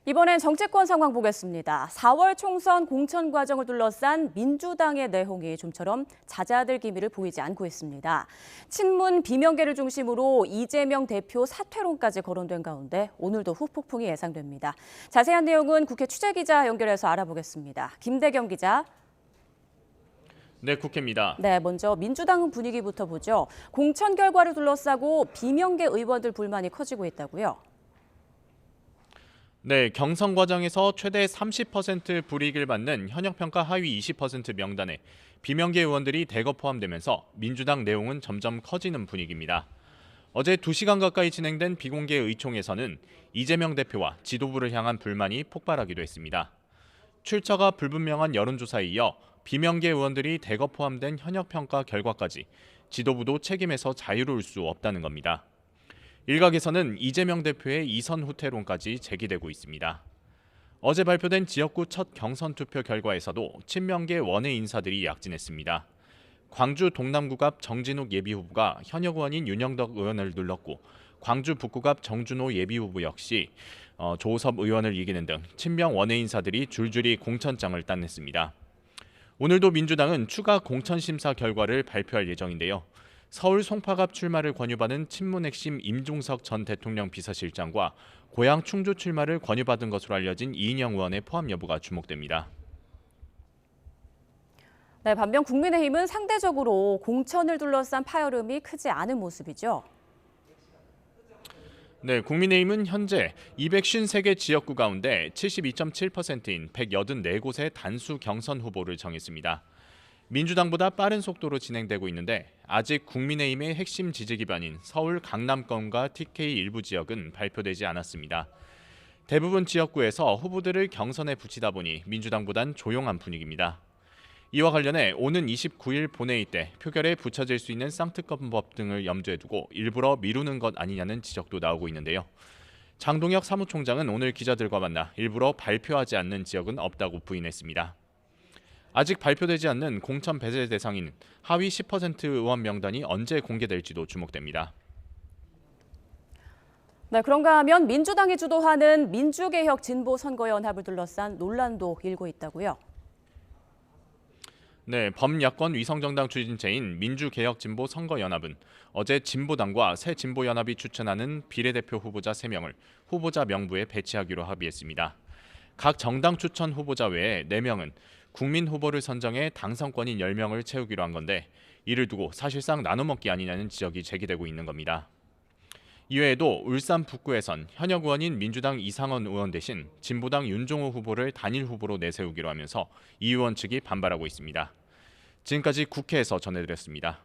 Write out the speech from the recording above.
이번엔 정치권 상황 보겠습니다. 4월 총선 공천 과정을 둘러싼 민주당의 내홍이 좀처럼 잦아들 기미를 보이지 않고 있습니다. 친문 비명계를 중심으로 이재명 대표 사퇴론까지 거론된 가운데 오늘도 후폭풍이 예상됩니다. 자세한 내용은 국회 취재기자 연결해서 알아보겠습니다. 김대겸 기자. 네, 국회입니다. 네, 먼저 민주당 분위기부터 보죠. 공천 결과를 둘러싸고 비명계 의원들 불만이 커지고 있다고요. 네, 경선 과정에서 최대 30% 불이익을 받는 현역평가 하위 20% 명단에 비명계 의원들이 대거 포함되면서 민주당 내용은 점점 커지는 분위기입니다. 어제 2시간 가까이 진행된 비공개 의총에서는 이재명 대표와 지도부를 향한 불만이 폭발하기도 했습니다. 출처가 불분명한 여론조사에 이어 비명계 의원들이 대거 포함된 현역평가 결과까지 지도부도 책임에서 자유로울 수 없다는 겁니다. 일각에서는 이재명 대표의 이선 후퇴론까지 제기되고 있습니다. 어제 발표된 지역구 첫 경선 투표 결과에서도 친명계 원외 인사들이 약진했습니다. 광주 동남구갑 정진욱 예비후보가 현역 의원인 윤영덕 의원을 눌렀고 광주 북구갑 정준호 예비후보 역시 조섭 의원을 이기는 등 친명 원외 인사들이 줄줄이 공천장을 따냈습니다. 오늘도 민주당은 추가 공천심사 결과를 발표할 예정인데요. 서울 송파갑 출마를 권유받은 친문 핵심 임종석 전 대통령 비서실장과 고향 충주 출마를 권유받은 것으로 알려진 이인영 의원의 포함 여부가 주목됩니다. 네, 반면 국민의힘은 상대적으로 공천을 둘러싼 파열음이 크지 않은 모습이죠. 네, 국민의힘은 현재 253개 지역구 가운데 72.7%인 184곳의 단수 경선 후보를 정했습니다. 민주당보다 빠른 속도로 진행되고 있는데 아직 국민의힘의 핵심 지지 기반인 서울 강남권과 TK 일부 지역은 발표되지 않았습니다. 대부분 지역구에서 후보들을 경선에 붙이다 보니 민주당보단 조용한 분위기입니다. 이와 관련해 오는 29일 본회의 때 표결에 붙여질 수 있는 쌍특검법 등을 염두에 두고 일부러 미루는 것 아니냐는 지적도 나오고 있는데요. 장동혁 사무총장은 오늘 기자들과 만나 일부러 발표하지 않는 지역은 없다고 부인했습니다. 아직 발표되지 않는 공천 배제 대상인 하위 10% 의원 명단이 언제 공개될지도 주목됩니다. 네, 그런가 하면 민주당이 주도하는 민주개혁 진보 선거연합을 둘러싼 논란도 일고 있다고요. 네, 범야권 위성정당 추진체인 민주개혁진보 선거연합은 어제 진보당과 새진보연합이 추천하는 비례대표 후보자 3명을 후보자 명부에 배치하기로 합의했습니다. 각 정당 추천 후보자 외에 4명은 국민 후보를 선정해 당선권인 10명을 채우기로 한 건데 이를 두고 사실상 나눠먹기 아니냐는 지적이 제기되고 있는 겁니다. 이외에도 울산 북구에선 현역 의원인 민주당 이상원 의원 대신 진보당 윤종호 후보를 단일 후보로 내세우기로 하면서 이 의원 측이 반발하고 있습니다. 지금까지 국회에서 전해드렸습니다.